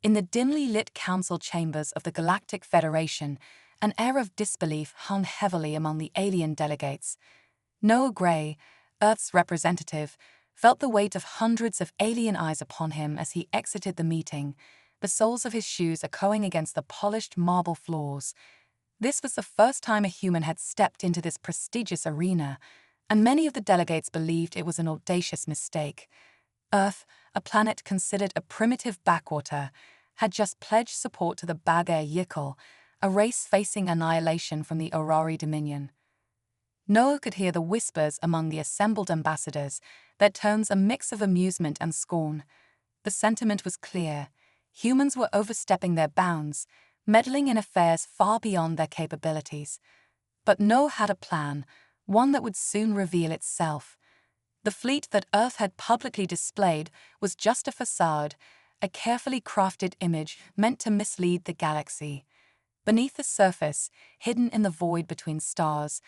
In the dimly lit council chambers of the Galactic Federation, an air of disbelief hung heavily among the alien delegates. Noah Gray, Earth's representative, felt the weight of hundreds of alien eyes upon him as he exited the meeting, the soles of his shoes echoing against the polished marble floors. This was the first time a human had stepped into this prestigious arena, and many of the delegates believed it was an audacious mistake. Earth, a planet considered a primitive backwater, had just pledged support to the Baghair Yikul, a race facing annihilation from the Orari Dominion. Noah could hear the whispers among the assembled ambassadors, their tones a mix of amusement and scorn. The sentiment was clear. Humans were overstepping their bounds, meddling in affairs far beyond their capabilities. But Noah had a plan, one that would soon reveal itself. The fleet that Earth had publicly displayed was just a facade, a carefully crafted image meant to mislead the galaxy. Beneath the surface, hidden in the void between stars,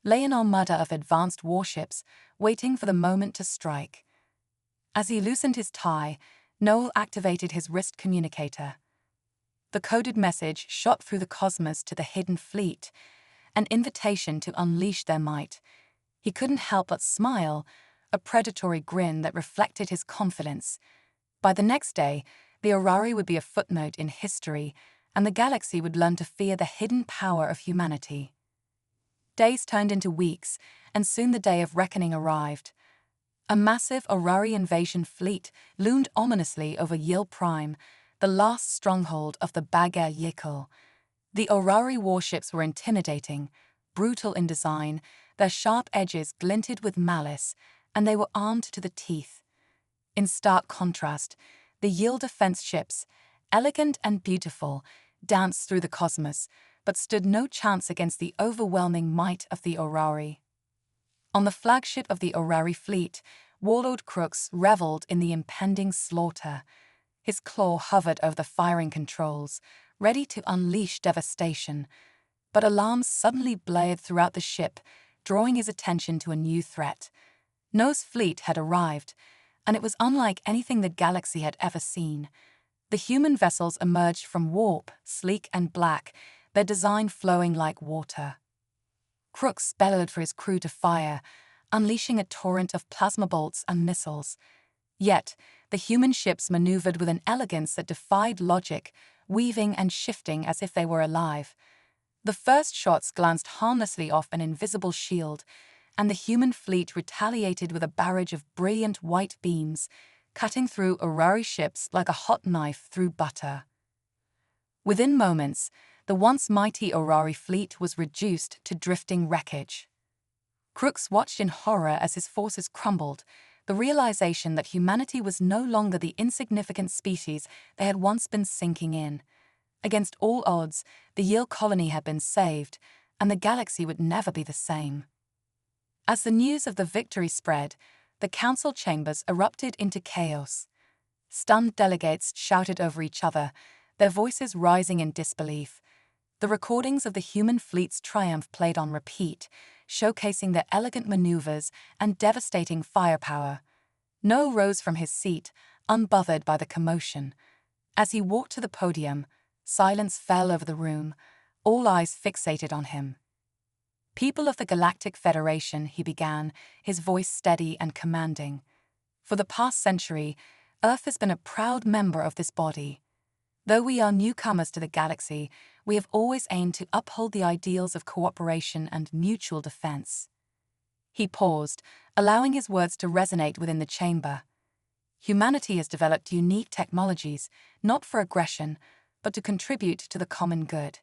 lay an armada of advanced warships, waiting for the moment to strike. As he loosened his tie, Noel activated his wrist communicator. The coded message shot through the cosmos to the hidden fleet, an invitation to unleash their might. He couldn't help but smile, a predatory grin that reflected his confidence. By the next day, the Orari would be a footnote in history, and the galaxy would learn to fear the hidden power of humanity. Days turned into weeks, and soon the day of reckoning arrived. A massive Orari invasion fleet loomed ominously over Yil Prime, the last stronghold of the Baghair Yikul. The Orari warships were intimidating, brutal in design, their sharp edges glinted with malice, and they were armed to the teeth. In stark contrast, the Yil defense ships, elegant and beautiful, danced through the cosmos, but stood no chance against the overwhelming might of the Orari. On the flagship of the Orari fleet, Warlord Crooks reveled in the impending slaughter. His claw hovered over the firing controls, ready to unleash devastation. But alarms suddenly blared throughout the ship, drawing his attention to a new threat. No's fleet had arrived, and it was unlike anything the galaxy had ever seen. The human vessels emerged from warp, sleek and black, their design flowing like water. Crooks bellowed for his crew to fire, unleashing a torrent of plasma bolts and missiles. Yet, the human ships maneuvered with an elegance that defied logic, weaving and shifting as if they were alive. The first shots glanced harmlessly off an invisible shield, and the human fleet retaliated with a barrage of brilliant white beams, cutting through Orari ships like a hot knife through butter. Within moments, the once mighty Orari fleet was reduced to drifting wreckage. Crooks watched in horror as his forces crumbled, the realization that humanity was no longer the insignificant species they had once been sinking in. Against all odds, the Yil colony had been saved, and the galaxy would never be the same. As the news of the victory spread, the council chambers erupted into chaos. Stunned delegates shouted over each other, their voices rising in disbelief. The recordings of the human fleet's triumph played on repeat, showcasing their elegant maneuvers and devastating firepower. No rose from his seat, unbothered by the commotion. As he walked to the podium, silence fell over the room, all eyes fixated on him. "People of the Galactic Federation," he began, his voice steady and commanding. "For the past century, Earth has been a proud member of this body. Though we are newcomers to the galaxy, we have always aimed to uphold the ideals of cooperation and mutual defense." He paused, allowing his words to resonate within the chamber. "Humanity has developed unique technologies, not for aggression, but to contribute to the common good.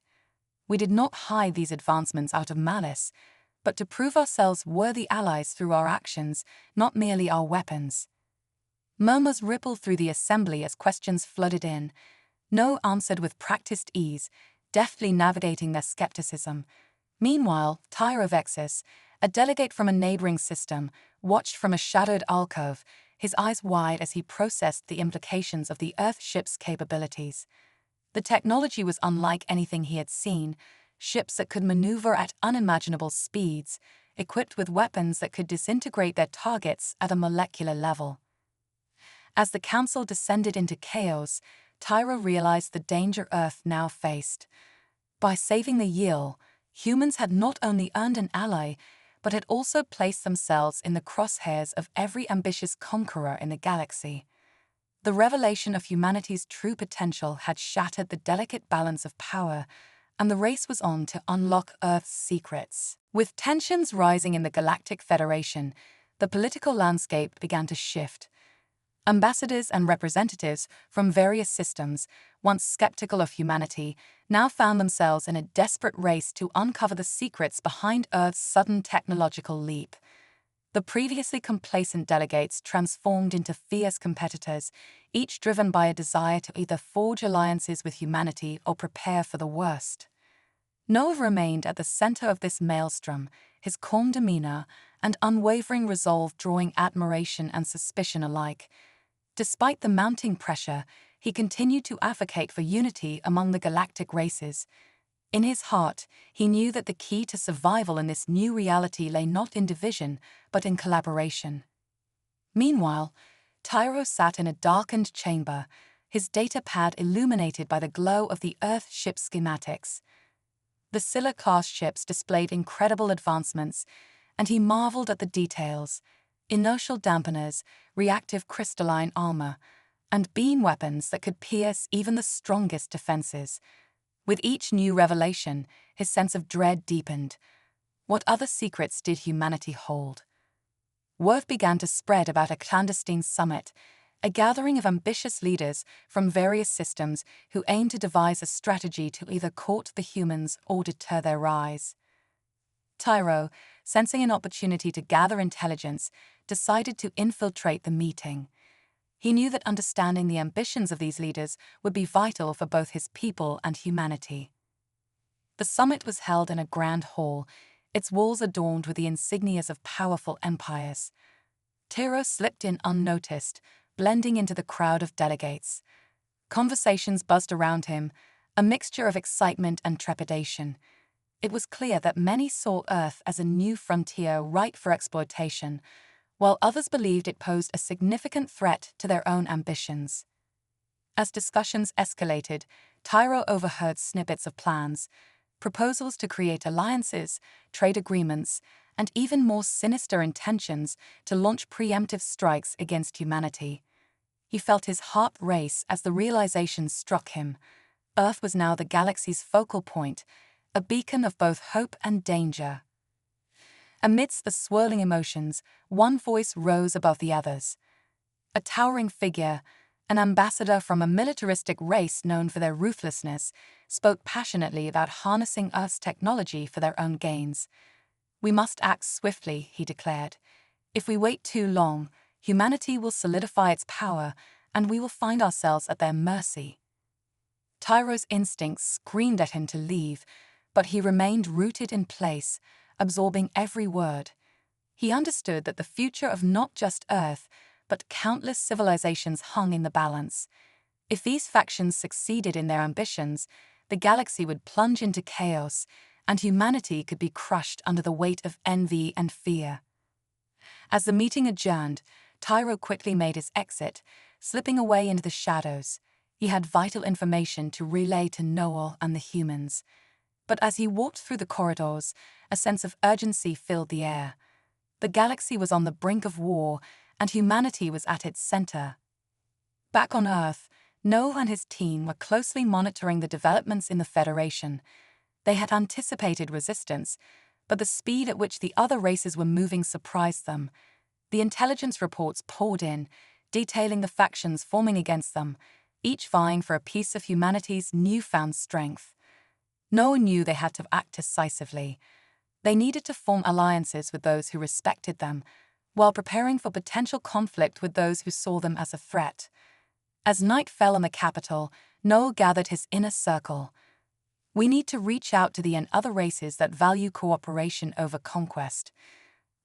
We did not hide these advancements out of malice, but to prove ourselves worthy allies through our actions, not merely our weapons." Murmurs rippled through the assembly as questions flooded in. No answered with practiced ease, deftly navigating their skepticism. Meanwhile, Tyre of Exis, a delegate from a neighboring system, watched from a shadowed alcove, his eyes wide as he processed the implications of the Earth ship's capabilities. The technology was unlike anything he had seen, ships that could maneuver at unimaginable speeds, equipped with weapons that could disintegrate their targets at a molecular level. As the council descended into chaos, Tyro realized the danger Earth now faced. By saving the Yield, humans had not only earned an ally, but had also placed themselves in the crosshairs of every ambitious conqueror in the galaxy. The revelation of humanity's true potential had shattered the delicate balance of power, and the race was on to unlock Earth's secrets. With tensions rising in the Galactic Federation, the political landscape began to shift. Ambassadors and representatives from various systems, once skeptical of humanity, now found themselves in a desperate race to uncover the secrets behind Earth's sudden technological leap. The previously complacent delegates transformed into fierce competitors, each driven by a desire to either forge alliances with humanity or prepare for the worst. Noah remained at the center of this maelstrom, his calm demeanor and unwavering resolve drawing admiration and suspicion alike. Despite the mounting pressure, he continued to advocate for unity among the galactic races. In his heart, he knew that the key to survival in this new reality lay not in division, but in collaboration. Meanwhile, Tyro sat in a darkened chamber, his datapad illuminated by the glow of the Earth ship schematics. The Scylla-class ships displayed incredible advancements, and he marveled at the details: inertial dampeners, reactive crystalline armor, and beam weapons that could pierce even the strongest defenses. With each new revelation, his sense of dread deepened. What other secrets did humanity hold? Word began to spread about a clandestine summit, a gathering of ambitious leaders from various systems who aimed to devise a strategy to either court the humans or deter their rise. Tyro, sensing an opportunity to gather intelligence, decided to infiltrate the meeting. He knew that understanding the ambitions of these leaders would be vital for both his people and humanity. The summit was held in a grand hall, its walls adorned with the insignias of powerful empires. Tyro slipped in unnoticed, blending into the crowd of delegates. Conversations buzzed around him, a mixture of excitement and trepidation. It was clear that many saw Earth as a new frontier ripe for exploitation, while others believed it posed a significant threat to their own ambitions. As discussions escalated, Tyro overheard snippets of plans, proposals to create alliances, trade agreements, and even more sinister intentions to launch preemptive strikes against humanity. He felt his heart race as the realization struck him. Earth was now the galaxy's focal point, a beacon of both hope and danger. Amidst the swirling emotions, one voice rose above the others. A towering figure, an ambassador from a militaristic race known for their ruthlessness, spoke passionately about harnessing Earth's technology for their own gains. "We must act swiftly," he declared. "If we wait too long, humanity will solidify its power, and we will find ourselves at their mercy." Tyro's instincts screamed at him to leave, but he remained rooted in place, absorbing every word. He understood that the future of not just Earth, but countless civilizations hung in the balance. If these factions succeeded in their ambitions, the galaxy would plunge into chaos, and humanity could be crushed under the weight of envy and fear. As the meeting adjourned, Tyro quickly made his exit, slipping away into the shadows. He had vital information to relay to Noel and the humans. But as he walked through the corridors, a sense of urgency filled the air. The galaxy was on the brink of war, and humanity was at its center. Back on Earth, Noel and his team were closely monitoring the developments in the Federation. They had anticipated resistance, but the speed at which the other races were moving surprised them. The intelligence reports poured in, detailing the factions forming against them, each vying for a piece of humanity's newfound strength. Noah knew they had to act decisively. They needed to form alliances with those who respected them, while preparing for potential conflict with those who saw them as a threat. As night fell on the capital, Noah gathered his inner circle. "We need to reach out to the other races that value cooperation over conquest.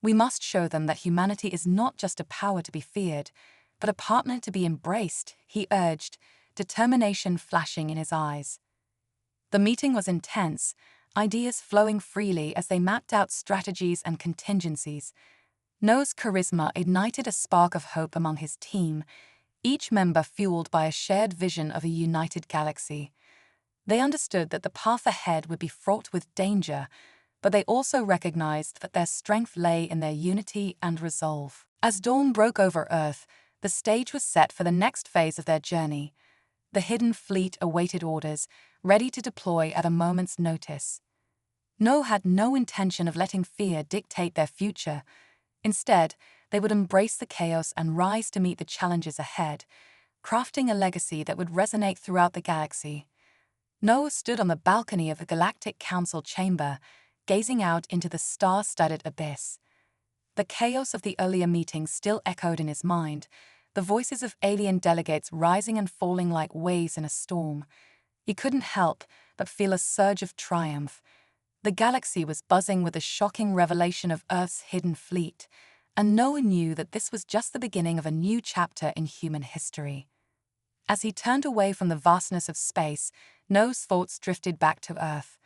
We must show them that humanity is not just a power to be feared, but a partner to be embraced," he urged, determination flashing in his eyes. The meeting was intense, ideas flowing freely as they mapped out strategies and contingencies. Noah's charisma ignited a spark of hope among his team. each member fueled by a shared vision of a united galaxy. They understood that the path ahead would be fraught with danger, but they also recognized that their strength lay in their unity and resolve. As dawn broke over Earth, the stage was set for the next phase of their journey. The hidden fleet awaited orders, ready to deploy at a moment's notice. No had no intention of letting fear dictate their future. Instead, they would embrace the chaos and rise to meet the challenges ahead, crafting a legacy that would resonate throughout the galaxy. Noah stood on the balcony of the Galactic Council chamber, gazing out into the star-studded abyss. The chaos of the earlier meetings still echoed in his mind, the voices of alien delegates rising and falling like waves in a storm. He couldn't help but feel a surge of triumph. The galaxy was buzzing with the shocking revelation of Earth's hidden fleet, and Noah knew that this was just the beginning of a new chapter in human history. As he turned away from the vastness of space, Noah's thoughts drifted back to Earth.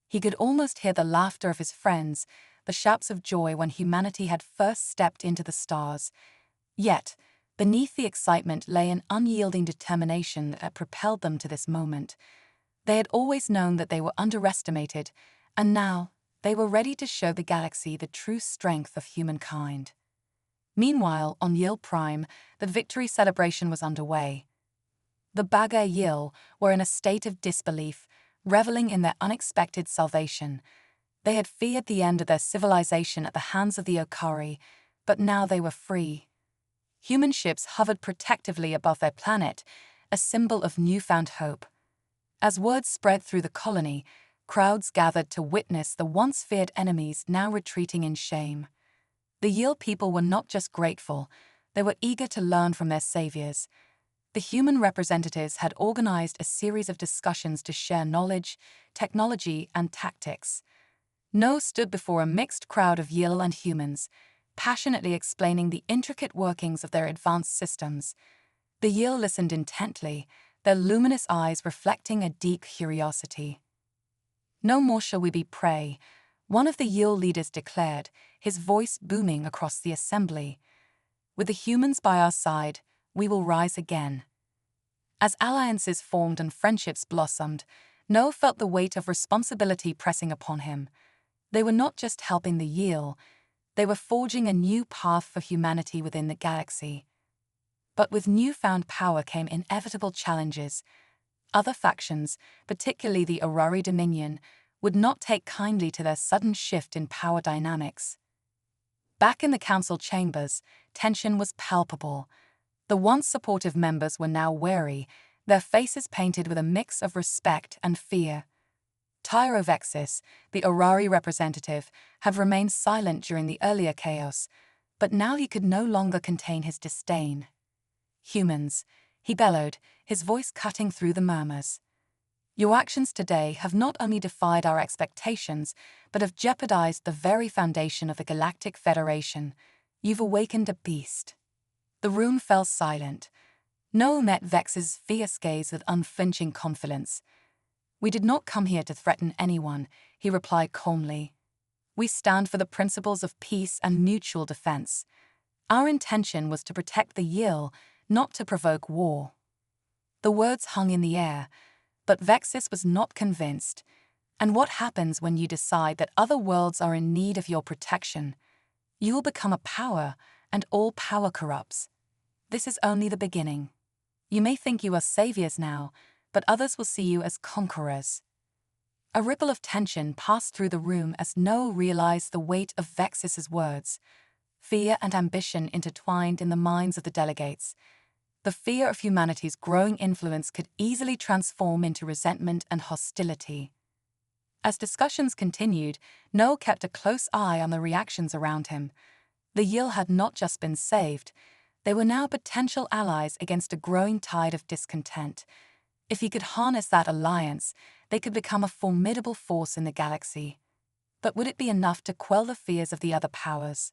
He could almost hear the laughter of his friends, the shouts of joy when humanity had first stepped into the stars. Yet, beneath the excitement lay an unyielding determination that propelled them to this moment. They had always known that they were underestimated, and now they were ready to show the galaxy the true strength of humankind. Meanwhile, on Yil Prime, the victory celebration was underway. The Baga Yil were in a state of disbelief, reveling in their unexpected salvation. They had feared the end of their civilization at the hands of the Okari, but now they were free. Human ships hovered protectively above their planet, a symbol of newfound hope. As word spread through the colony, crowds gathered to witness the once feared enemies now retreating in shame. The Yil people were not just grateful, they were eager to learn from their saviors. The human representatives had organized a series of discussions to share knowledge, technology, and tactics. No stood before a mixed crowd of Yil and humans, passionately explaining the intricate workings of their advanced systems. The Yil listened intently, their luminous eyes reflecting a deep curiosity. "No more shall we be prey," one of the Yil leaders declared, his voice booming across the assembly. "With the humans by our side, we will rise again." As alliances formed and friendships blossomed, Noah felt the weight of responsibility pressing upon him. They were not just helping the Yil, they were forging a new path for humanity within the galaxy. But with newfound power came inevitable challenges. Other factions, particularly the Orari Dominion, would not take kindly to their sudden shift in power dynamics. Back in the council chambers, tension was palpable. The once supportive members were now wary, their faces painted with a mix of respect and fear. Tyrovexis, the Orari representative, had remained silent during the earlier chaos, but now he could no longer contain his disdain. "Humans," he bellowed, his voice cutting through the murmurs. "Your actions today have not only defied our expectations, but have jeopardized the very foundation of the Galactic Federation. You've awakened a beast." The room fell silent. Noah met Vex's fierce gaze with unflinching confidence. "We did not come here to threaten anyone," he replied calmly. "We stand for the principles of peace and mutual defense. Our intention was to protect the Yil, not to provoke war." The words hung in the air, but Vexis was not convinced. "And what happens when you decide that other worlds are in need of your protection? You will become a power, and all power corrupts. This is only the beginning. You may think you are saviors now, but others will see you as conquerors." A ripple of tension passed through the room as Noah realized the weight of Vexis's words. Fear and ambition intertwined in the minds of the delegates. The fear of humanity's growing influence could easily transform into resentment and hostility. As discussions continued, Noah kept a close eye on the reactions around him. The Yil had not just been saved, they were now potential allies against a growing tide of discontent. If he could harness that alliance, they could become a formidable force in the galaxy. But would it be enough to quell the fears of the other powers?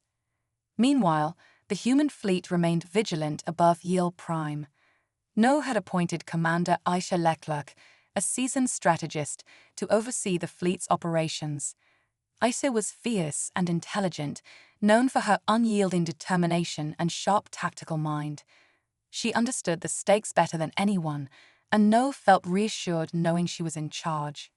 Meanwhile, the human fleet remained vigilant above Yil Prime. Noah had appointed Commander Aisha Leclerc, a seasoned strategist, to oversee the fleet's operations. Aisha was fierce and intelligent, known for her unyielding determination and sharp tactical mind. She understood the stakes better than anyone, and No felt reassured knowing she was in charge.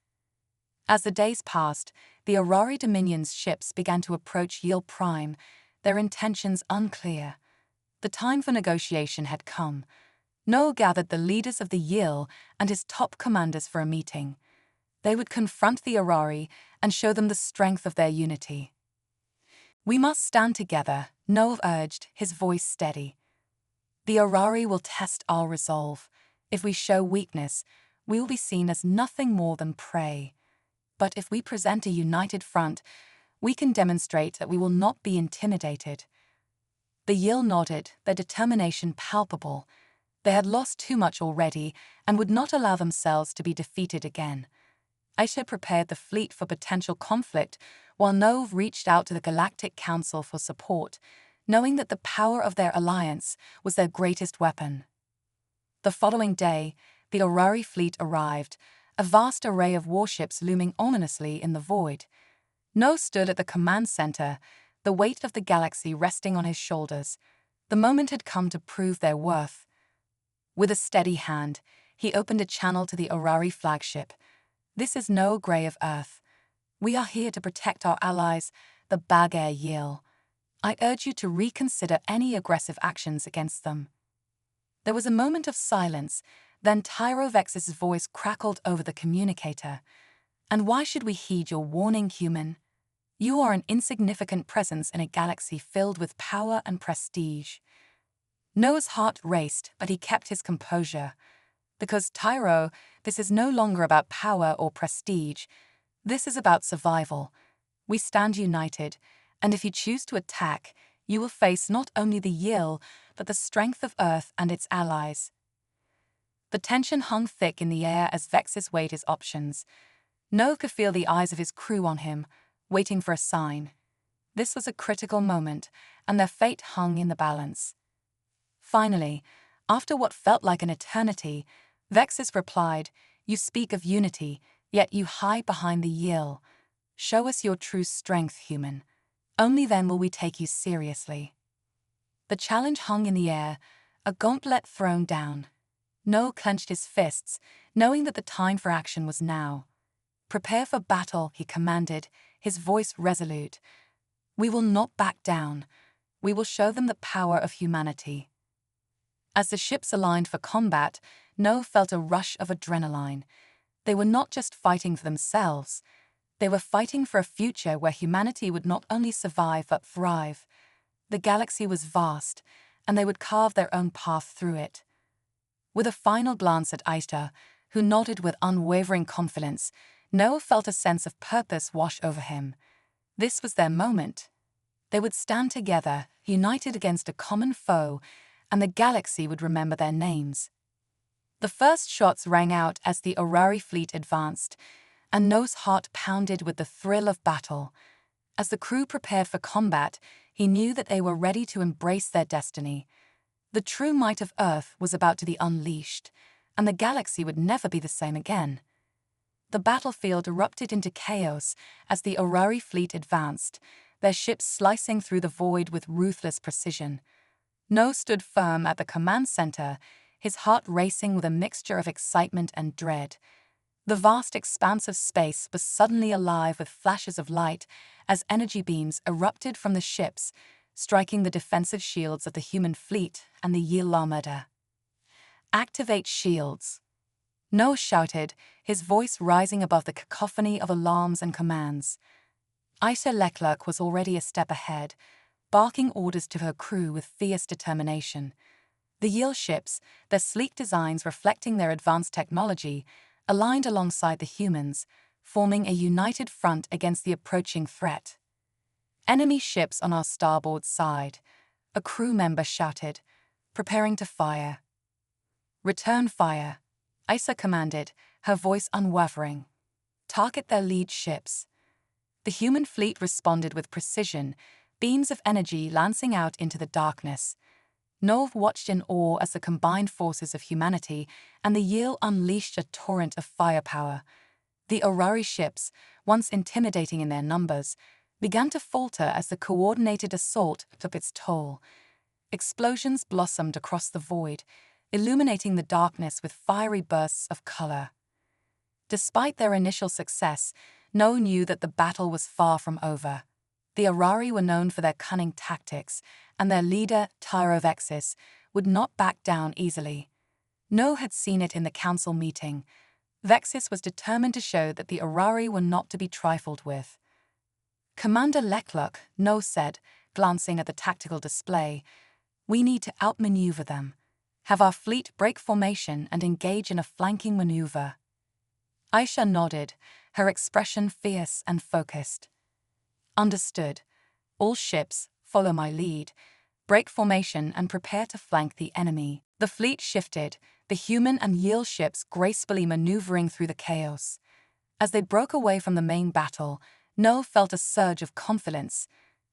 As the days passed, the Aurari Dominion's ships began to approach Yield Prime, their intentions unclear. The time for negotiation had come. No gathered the leaders of the Yield and his top commanders for a meeting. They would confront the Aurari and show them the strength of their unity. "We must stand together," No urged, his voice steady. "The Aurari will test our resolve. If we show weakness, we will be seen as nothing more than prey. But if we present a united front, we can demonstrate that we will not be intimidated." The Yield nodded, their determination palpable. They had lost too much already and would not allow themselves to be defeated again. Aisha prepared the fleet for potential conflict, while Nove reached out to the Galactic Council for support, knowing that the power of their alliance was their greatest weapon. The following day, the Aurari fleet arrived, a vast array of warships looming ominously in the void. No stood at the command center, the weight of the galaxy resting on his shoulders. The moment had come to prove their worth. With a steady hand, he opened a channel to the Aurari flagship. "This is no Grey of Earth. We are here to protect our allies, the Bagair Yield. I urge you to reconsider any aggressive actions against them." There was a moment of silence, then Tyrovex's voice crackled over the communicator. "And why should we heed your warning, human? You are an insignificant presence in a galaxy filled with power and prestige." Noah's heart raced, but he kept his composure. "Because, Tyro, this is no longer about power or prestige. This is about survival. We stand united, and if you choose to attack, you will face not only the Yield, but the strength of Earth and its allies." The tension hung thick in the air as Vexus weighed his options. Noah could feel the eyes of his crew on him, waiting for a sign. This was a critical moment, and their fate hung in the balance. Finally, after what felt like an eternity, Vexus replied, "You speak of unity, yet you hide behind the Yield. Show us your true strength, human. Only then will we take you seriously." The challenge hung in the air, a gauntlet thrown down. No clenched his fists, knowing that the time for action was now. "Prepare for battle," he commanded, his voice resolute. "We will not back down. We will show them the power of humanity." As the ships aligned for combat, No felt a rush of adrenaline. They were not just fighting for themselves. They were fighting for a future where humanity would not only survive but thrive. The galaxy was vast, and they would carve their own path through it. With a final glance at Aisha, who nodded with unwavering confidence, Noah felt a sense of purpose wash over him. This was their moment. They would stand together, united against a common foe, and the galaxy would remember their names. The first shots rang out as the Aurari fleet advanced, and Noah's heart pounded with the thrill of battle. As the crew prepared for combat, he knew that they were ready to embrace their destiny. The true might of Earth was about to be unleashed, and the galaxy would never be the same again. The battlefield erupted into chaos as the Aurari fleet advanced, their ships slicing through the void with ruthless precision. No stood firm at the command center, his heart racing with a mixture of excitement and dread. The vast expanse of space was suddenly alive with flashes of light as energy beams erupted from the ships, striking the defensive shields of the human fleet and the Yield armada. "Activate shields," Noah shouted, his voice rising above the cacophony of alarms and commands. Aisha Leclerc was already a step ahead, barking orders to her crew with fierce determination. The Yield ships, their sleek designs reflecting their advanced technology, aligned alongside the humans, forming a united front against the approaching threat. "Enemy ships on our starboard side," a crew member shouted, preparing to fire. "Return fire," Isa commanded, her voice unwavering. "Target their lead ships." The human fleet responded with precision, beams of energy lancing out into the darkness. Nov watched in awe as the combined forces of humanity and the Yield unleashed a torrent of firepower. The Aurari ships, once intimidating in their numbers, began to falter as the coordinated assault took its toll. Explosions blossomed across the void, illuminating the darkness with fiery bursts of color. Despite their initial success, No knew that the battle was far from over. The Orari were known for their cunning tactics, and their leader, Tyrovexis, would not back down easily. No had seen it in the council meeting. Vexis was determined to show that the Orari were not to be trifled with. Commander Leclerc, No said, glancing at the tactical display, "We need to outmaneuver them. Have our fleet break formation and engage in a flanking maneuver." Aisha nodded, her expression fierce and focused. "Understood. All ships, follow my lead. Break formation and prepare to flank the enemy." The fleet shifted, the human and Yield ships gracefully maneuvering through the chaos. As they broke away from the main battle, No felt a surge of confidence.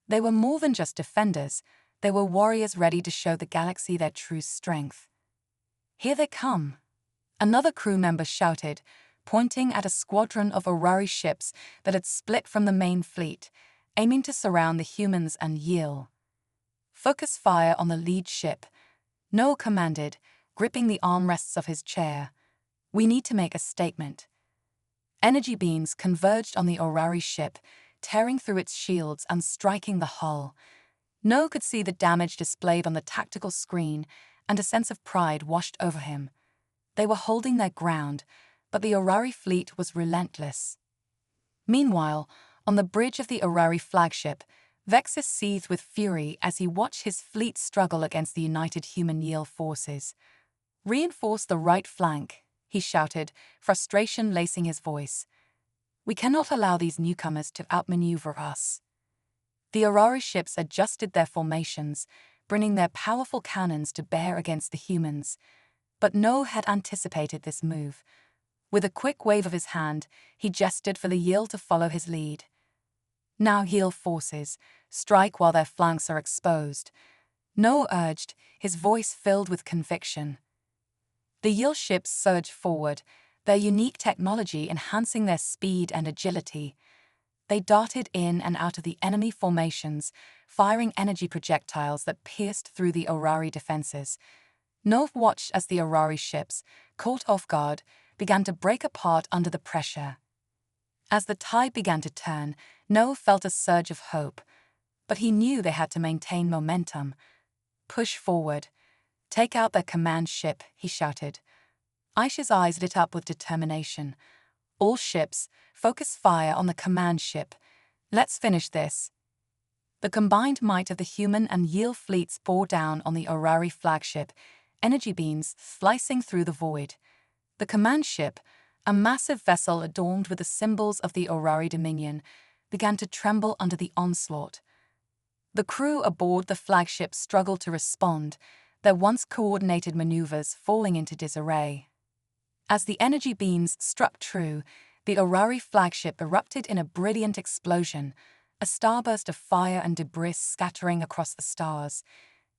They were more than just defenders, they were warriors ready to show the galaxy their true strength. "Here they come," another crew member shouted, pointing at a squadron of Orari ships that had split from the main fleet, aiming to surround the humans and Yield. "Focus fire on the lead ship," No commanded, gripping the armrests of his chair. "We need to make a statement." Energy beams converged on the Orari ship, tearing through its shields and striking the hull. No could see the damage displayed on the tactical screen, and a sense of pride washed over him. They were holding their ground, but the Orari fleet was relentless. Meanwhile, on the bridge of the Orari flagship, Vexis seethed with fury as he watched his fleet struggle against the united human Yield forces. "Reinforce the right flank," he shouted, frustration lacing his voice. "We cannot allow these newcomers to outmaneuver us." The Orari ships adjusted their formations, bringing their powerful cannons to bear against the humans. But No had anticipated this move. With a quick wave of his hand, he gestured for the Yield to follow his lead. "Now Yield forces, strike while their flanks are exposed," No urged, his voice filled with conviction. The Yield ships surged forward, their unique technology enhancing their speed and agility. They darted in and out of the enemy formations, firing energy projectiles that pierced through the Orari defenses. No watched as the Orari ships, caught off guard, began to break apart under the pressure. As the tide began to turn, No felt a surge of hope, but he knew they had to maintain momentum. "Push forward. Take out their command ship," he shouted. Aisha's eyes lit up with determination. "All ships, focus fire on the command ship. Let's finish this." The combined might of the human and Yield fleets bore down on the Orari flagship, energy beams slicing through the void. The command ship, a massive vessel adorned with the symbols of the Orari Dominion, began to tremble under the onslaught. The crew aboard the flagship struggled to respond, their once coordinated maneuvers falling into disarray. As the energy beams struck true, the Orari flagship erupted in a brilliant explosion, a starburst of fire and debris scattering across the stars.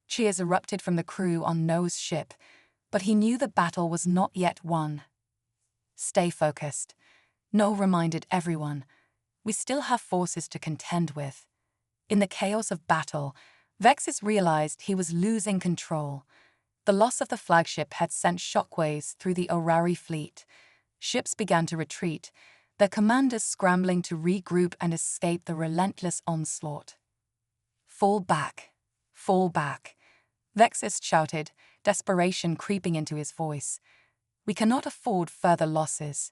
Cheers erupted from the crew on No's ship, but he knew the battle was not yet won. "Stay focused," No reminded everyone. "We still have forces to contend with." In the chaos of battle, Vexis realized he was losing control. The loss of the flagship had sent shockwaves through the Orari fleet. Ships began to retreat, their commanders scrambling to regroup and escape the relentless onslaught. "Fall back, fall back," Vexis shouted, desperation creeping into his voice. "We cannot afford further losses."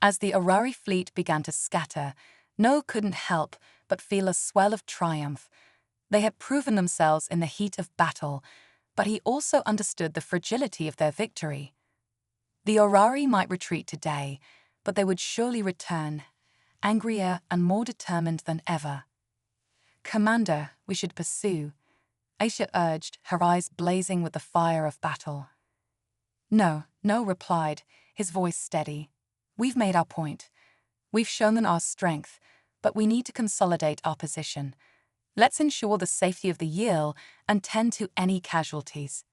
As the Orari fleet began to scatter, No couldn't help but feel a swell of triumph. They had proven themselves in the heat of battle, but he also understood the fragility of their victory. The Orari might retreat today, but they would surely return, angrier and more determined than ever. "Commander, we should pursue," Aisha urged, her eyes blazing with the fire of battle. "No," No replied, his voice steady. "We've made our point. We've shown them our strength, but we need to consolidate our position. Let's ensure the safety of the Yield and tend to any casualties."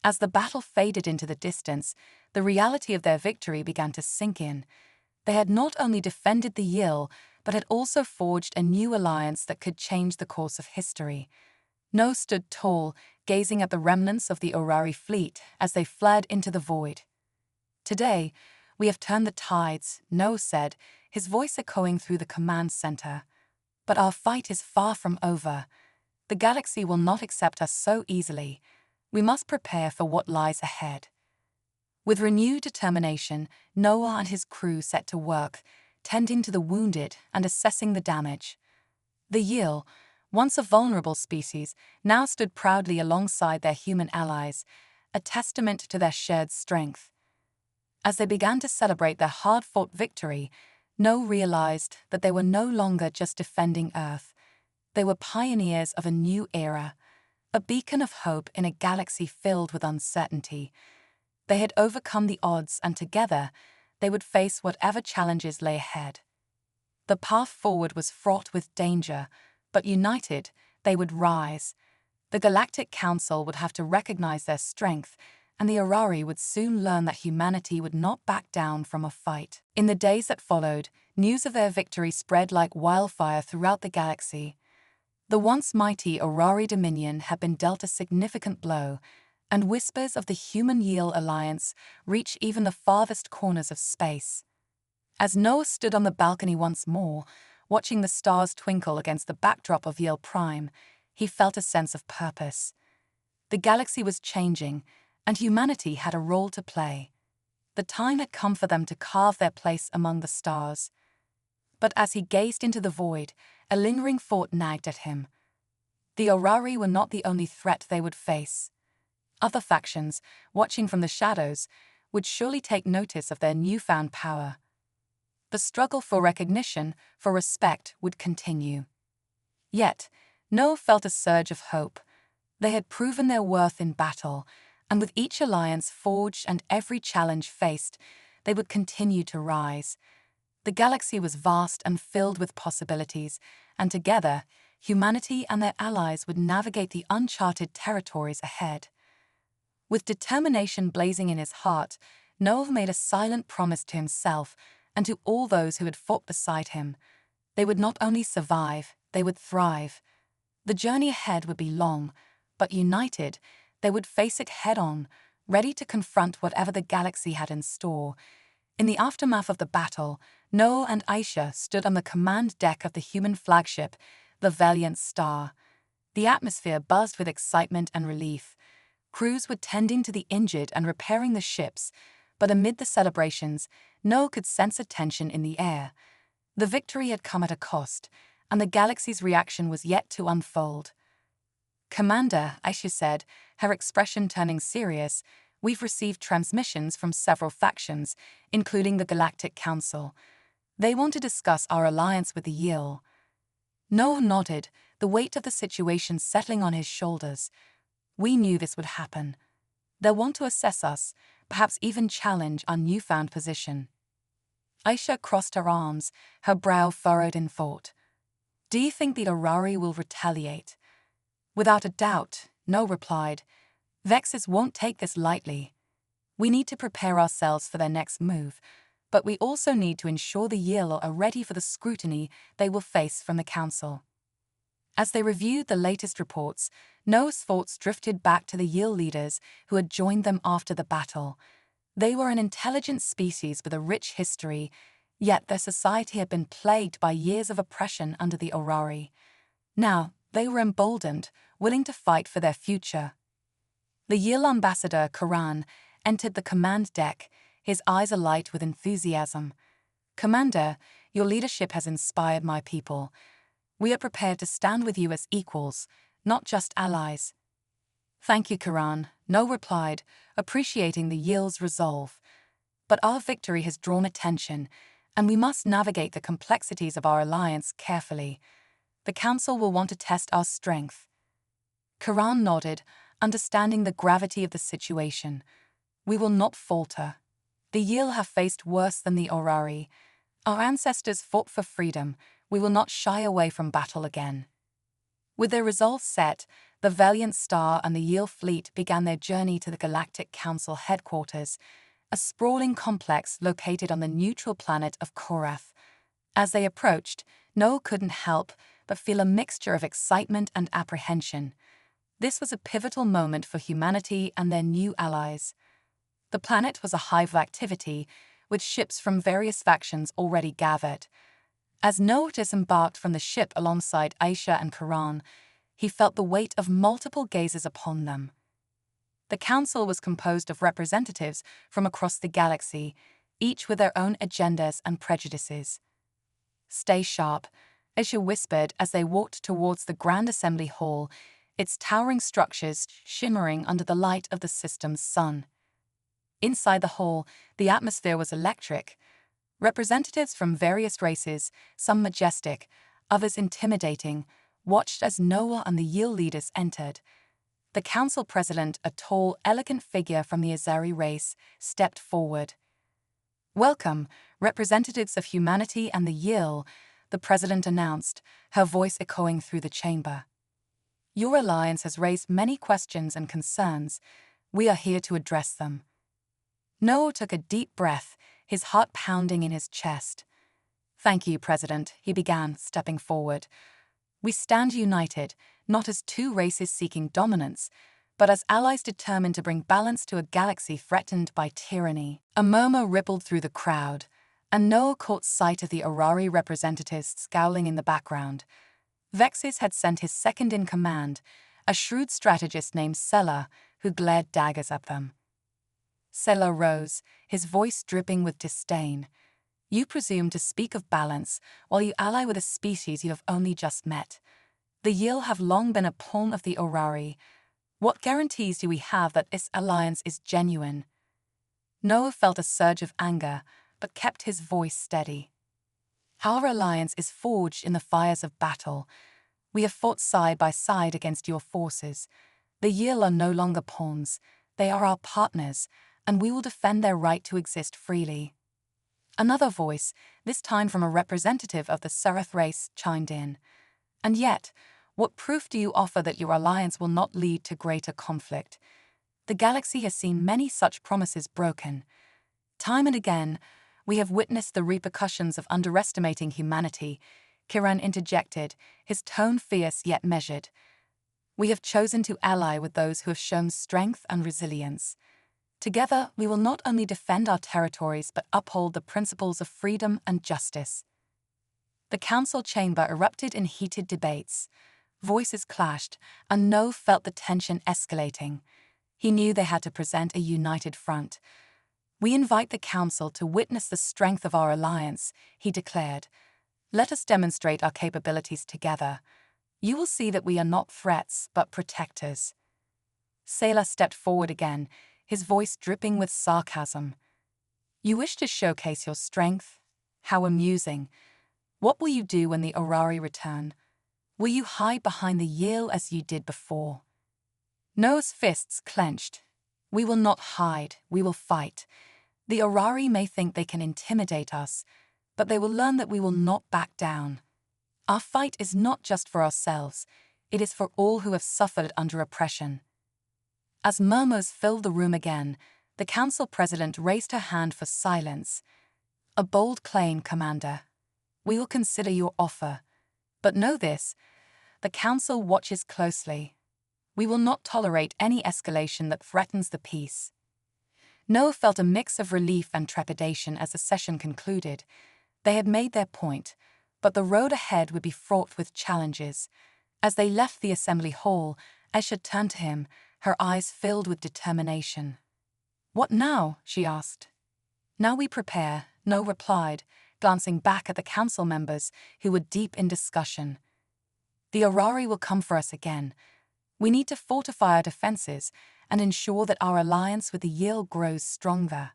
As the battle faded into the distance, the reality of their victory began to sink in. They had not only defended the Yield, but had also forged a new alliance that could change the course of history. No stood tall, gazing at the remnants of the Orari fleet as they fled into the void. "Today, we have turned the tides," No said, his voice echoing through the command center. "But our fight is far from over. The galaxy will not accept us so easily. We must prepare for what lies ahead." With renewed determination, Noah and his crew set to work, tending to the wounded and assessing the damage. The Yill, once a vulnerable species, now stood proudly alongside their human allies, a testament to their shared strength. As they began to celebrate their hard-fought victory, Noah realized that they were no longer just defending Earth. They were pioneers of a new era, a beacon of hope in a galaxy filled with uncertainty. They had overcome the odds, and together, they would face whatever challenges lay ahead. The path forward was fraught with danger, but united, they would rise. The Galactic Council would have to recognize their strength, and the Orari would soon learn that humanity would not back down from a fight. In the days that followed, news of their victory spread like wildfire throughout the galaxy. The once mighty Orari Dominion had been dealt a significant blow, and whispers of the Human-Yill alliance reached even the farthest corners of space. As Noah stood on the balcony once more, watching the stars twinkle against the backdrop of Yill Prime, he felt a sense of purpose. The galaxy was changing, and humanity had a role to play. The time had come for them to carve their place among the stars. But as he gazed into the void, a lingering thought nagged at him. The Orari were not the only threat they would face. Other factions, watching from the shadows, would surely take notice of their newfound power. The struggle for recognition, for respect, would continue. Yet, Noah felt a surge of hope. They had proven their worth in battle, and with each alliance forged and every challenge faced, they would continue to rise. The galaxy was vast and filled with possibilities, and together, humanity and their allies would navigate the uncharted territories ahead. With determination blazing in his heart, Noah made a silent promise to himself and to all those who had fought beside him. They would not only survive, they would thrive. The journey ahead would be long, but united, they would face it head-on, ready to confront whatever the galaxy had in store. In the aftermath of the battle, Noah and Aisha stood on the command deck of the human flagship, the Valiant Star. The atmosphere buzzed with excitement and relief. Crews were tending to the injured and repairing the ships, but amid the celebrations, Noah could sense a tension in the air. The victory had come at a cost, and the galaxy's reaction was yet to unfold. "Commander," Aisha said, her expression turning serious, "we've received transmissions from several factions, including the Galactic Council. They want to discuss our alliance with the Yill." Noah nodded, the weight of the situation settling on his shoulders. "We knew this would happen. They'll want to assess us, perhaps even challenge our newfound position." Aisha crossed her arms, her brow furrowed in thought. "Do you think the Orari will retaliate?" "Without a doubt," Noah replied. "Vexes won't take this lightly. We need to prepare ourselves for their next move, but we also need to ensure the Yill are ready for the scrutiny they will face from the Council." As they reviewed the latest reports, Noah's thoughts drifted back to the Yill leaders who had joined them after the battle. They were an intelligent species with a rich history, yet their society had been plagued by years of oppression under the Orari. Now, they were emboldened, willing to fight for their future. The Yill ambassador, Karan, entered the command deck, his eyes alight with enthusiasm. "Commander, your leadership has inspired my people. We are prepared to stand with you as equals, not just allies." "Thank you, Karan," Noah replied, appreciating the Yill's resolve. "But our victory has drawn attention, and we must navigate the complexities of our alliance carefully. The Council will want to test our strength." Karan nodded, understanding the gravity of the situation. "We will not falter. The Yill have faced worse than the Orari. Our ancestors fought for freedom. We will not shy away from battle again." With their resolve set, the Valiant Star and the Yill fleet began their journey to the Galactic Council headquarters, a sprawling complex located on the neutral planet of Korath. As they approached, Noah couldn't help but feel a mixture of excitement and apprehension. This was a pivotal moment for humanity and their new allies. The planet was a hive of activity, with ships from various factions already gathered. As Noah disembarked from the ship alongside Aisha and Quran, he felt the weight of multiple gazes upon them. The council was composed of representatives from across the galaxy, each with their own agendas and prejudices. "Stay sharp," Aisha whispered as they walked towards the Grand Assembly Hall, its towering structures shimmering under the light of the system's sun. Inside the hall, the atmosphere was electric. Representatives from various races, some majestic, others intimidating, watched as Noah and the Yield leaders entered. The council president, a tall, elegant figure from the Azari race, stepped forward. "Welcome, representatives of humanity and the Yield," the president announced, her voice echoing through the chamber. "Your alliance has raised many questions and concerns. We are here to address them." Noah took a deep breath, his heart pounding in his chest. "Thank you, President," he began, stepping forward. "We stand united, not as two races seeking dominance, but as allies determined to bring balance to a galaxy threatened by tyranny." A murmur rippled through the crowd, and Noah caught sight of the Orari representatives scowling in the background. Vexis had sent his second-in-command, a shrewd strategist named Sela, who glared daggers at them. Sela rose, his voice dripping with disdain. "You presume to speak of balance while you ally with a species you have only just met. The Yield have long been a pawn of the Orari. What guarantees do we have that this alliance is genuine?" Noah felt a surge of anger, but kept his voice steady. "Our alliance is forged in the fires of battle. We have fought side by side against your forces. The Yield are no longer pawns. They are our partners, and we will defend their right to exist freely." Another voice, this time from a representative of the Seraph race, chimed in. "And yet, what proof do you offer that your alliance will not lead to greater conflict? The galaxy has seen many such promises broken. Time and again, we have witnessed the repercussions of underestimating humanity," Kiran interjected, his tone fierce yet measured. "We have chosen to ally with those who have shown strength and resilience. Together, we will not only defend our territories but uphold the principles of freedom and justice." The council chamber erupted in heated debates. Voices clashed, and Noah felt the tension escalating. He knew they had to present a united front. "We invite the council to witness the strength of our alliance," he declared. "Let us demonstrate our capabilities together. You will see that we are not threats but protectors." Sela stepped forward again, his voice dripping with sarcasm. "You wish to showcase your strength? How amusing. What will you do when the Orari return? Will you hide behind the Yield as you did before?" Noah's fists clenched. "We will not hide, we will fight. The Orari may think they can intimidate us, but they will learn that we will not back down. Our fight is not just for ourselves, it is for all who have suffered under oppression." As murmurs filled the room again, the council president raised her hand for silence. "A bold claim, Commander. We will consider your offer. But know this, the council watches closely. We will not tolerate any escalation that threatens the peace." Noah felt a mix of relief and trepidation as the session concluded. They had made their point, but the road ahead would be fraught with challenges. As they left the assembly hall, Aisha turned to him, her eyes filled with determination. "What now?" she asked. "Now we prepare," Noah replied, glancing back at the council members who were deep in discussion. "The Orari will come for us again. We need to fortify our defenses and ensure that our alliance with the Yield grows stronger."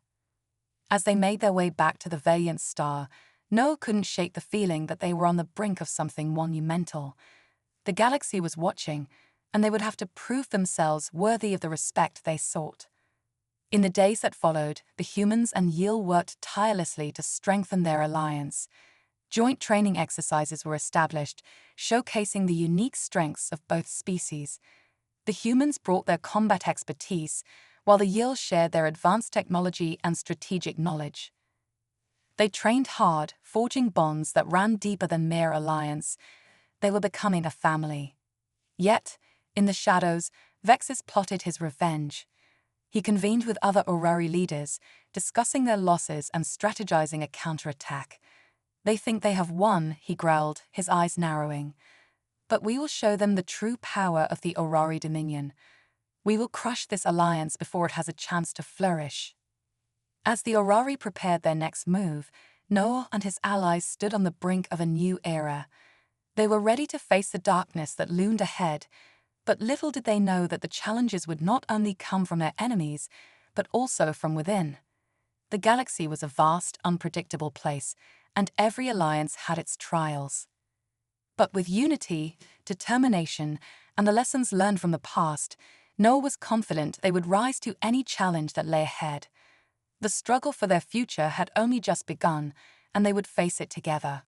As they made their way back to the Valiant Star, Noah couldn't shake the feeling that they were on the brink of something monumental. The galaxy was watching, and they would have to prove themselves worthy of the respect they sought. In the days that followed, the humans and Yield worked tirelessly to strengthen their alliance. Joint training exercises were established, showcasing the unique strengths of both species. The humans brought their combat expertise, while the Yield shared their advanced technology and strategic knowledge. They trained hard, forging bonds that ran deeper than mere alliance. They were becoming a family. Yet, In the shadows, Vexus plotted his revenge. He convened with other Orari leaders, discussing their losses and strategizing a counterattack. "They think they have won," he growled, his eyes narrowing. "But we will show them the true power of the Orari Dominion. We will crush this alliance before it has a chance to flourish." As the Orari prepared their next move, Noah and his allies stood on the brink of a new era. They were ready to face the darkness that loomed ahead, but little did they know that the challenges would not only come from their enemies, but also from within. The galaxy was a vast, unpredictable place, and every alliance had its trials. But with unity, determination, and the lessons learned from the past, Noah was confident they would rise to any challenge that lay ahead. The struggle for their future had only just begun, and they would face it together.